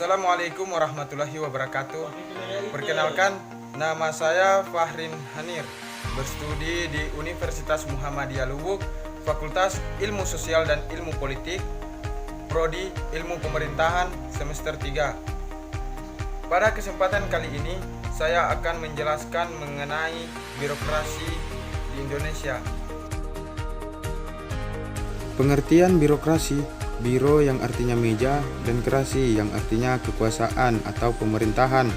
Assalamualaikum warahmatullahi wabarakatuh. Perkenalkan, nama saya Fahrin Hanir, berstudi di Universitas Muhammadiyah Lubuk, Fakultas Ilmu Sosial dan Ilmu Politik, Prodi Ilmu Pemerintahan semester 3. Pada kesempatan kali ini, saya akan menjelaskan mengenai birokrasi di Indonesia. Pengertian birokrasi: biro yang artinya meja dan krasi yang artinya kekuasaan atau pemerintahan.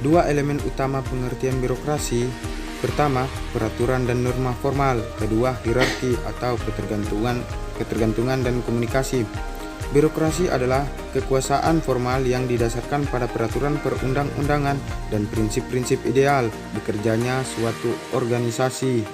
Dua elemen utama pengertian birokrasi: pertama, peraturan dan norma formal; kedua, hierarki atau ketergantungan dan komunikasi. Birokrasi adalah kekuasaan formal yang didasarkan pada peraturan perundang-undangan dan prinsip-prinsip ideal bekerjanya suatu organisasi.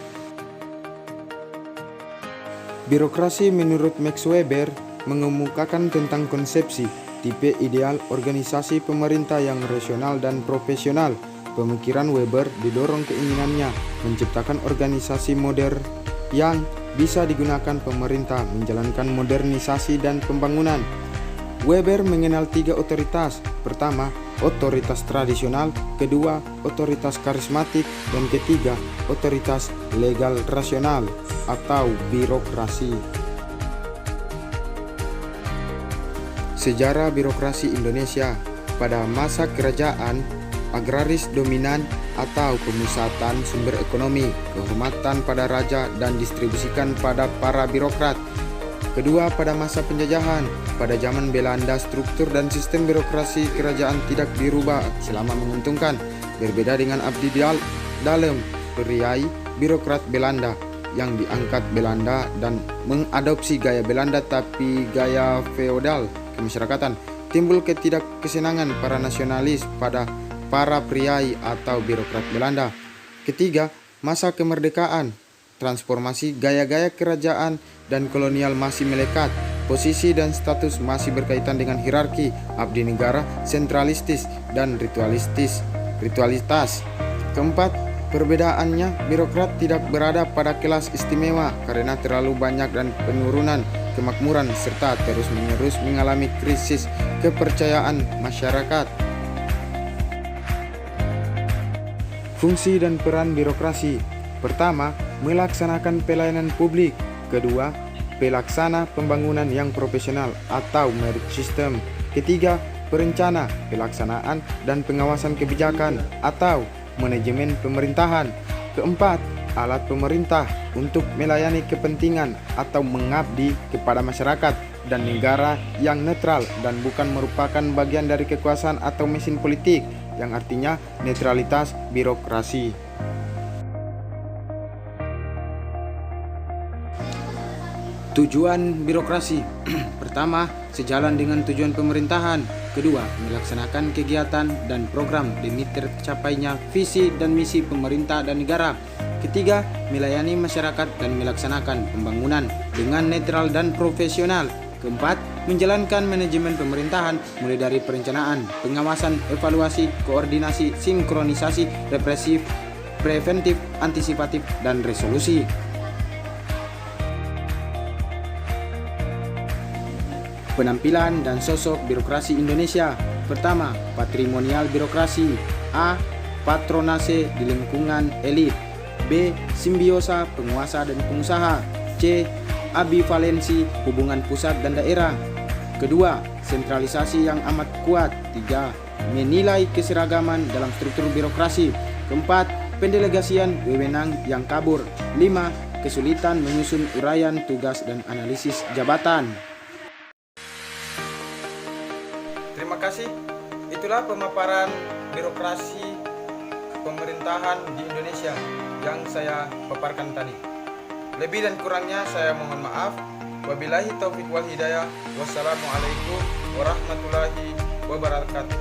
Birokrasi menurut Max Weber mengemukakan tentang konsepsi tipe ideal organisasi pemerintah yang rasional dan profesional. Pemikiran Weber didorong keinginannya menciptakan organisasi modern yang bisa digunakan pemerintah menjalankan modernisasi dan pembangunan. Weber mengenal 3 otoritas: pertama, otoritas tradisional; kedua, otoritas karismatik; dan ketiga, otoritas legal rasional atau birokrasi. Sejarah birokrasi Indonesia. Pada masa kerajaan agraris dominan atau pemusatan sumber ekonomi, kehormatan pada raja dan distribusikan pada para birokrat. Kedua, pada masa penjajahan, pada zaman Belanda struktur dan sistem birokrasi kerajaan tidak dirubah selama menguntungkan. Berbeda dengan Abdi Dalem, priai birokrat Belanda yang diangkat Belanda dan mengadopsi gaya Belanda tapi gaya feodal kemasyarakatan. Timbul ketidakkesenangan para nasionalis pada para priai atau birokrat Belanda. Ketiga, masa kemerdekaan. Transformasi gaya-gaya kerajaan dan kolonial masih melekat. Posisi dan status masih berkaitan dengan hierarki, abdi negara, sentralistis, dan ritualitas. Keempat, perbedaannya, birokrat tidak berada pada kelas istimewa karena terlalu banyak dan penurunan kemakmuran serta terus-menerus mengalami krisis kepercayaan masyarakat. Fungsi dan peran birokrasi. Pertama, melaksanakan pelayanan publik. Kedua, pelaksana pembangunan yang profesional atau merit system. Ketiga, perencana, pelaksanaan dan pengawasan kebijakan atau manajemen pemerintahan. Keempat, alat pemerintah untuk melayani kepentingan atau mengabdi kepada masyarakat dan negara yang netral dan bukan merupakan bagian dari kekuasaan atau mesin politik, yang artinya netralitas birokrasi. Tujuan birokrasi. Pertama, sejalan dengan tujuan pemerintahan. Kedua, melaksanakan kegiatan dan program demi tercapainya visi dan misi pemerintah dan negara. Ketiga, melayani masyarakat dan melaksanakan pembangunan dengan netral dan profesional. Keempat, menjalankan manajemen pemerintahan mulai dari perencanaan, pengawasan, evaluasi, koordinasi, sinkronisasi, represif, preventif, antisipatif, dan resolusi. Penampilan dan sosok birokrasi Indonesia. Pertama, patrimonial birokrasi. A. Patronase di lingkungan elit. B. Simbiosa penguasa dan pengusaha. C. Ambivalensi hubungan pusat dan daerah. Kedua, sentralisasi yang amat kuat. 3. Menilai keseragaman dalam struktur birokrasi. Keempat, pendelegasian wewenang yang kabur. 5. Kesulitan menyusun uraian tugas dan analisis jabatan. Terima kasih. Itulah pemaparan birokrasi pemerintahan di Indonesia yang saya paparkan tadi. Lebih dan kurangnya saya mohon maaf. Wabillahi taufiq wal hidayah. Wassalamualaikum warahmatullahi wabarakatuh.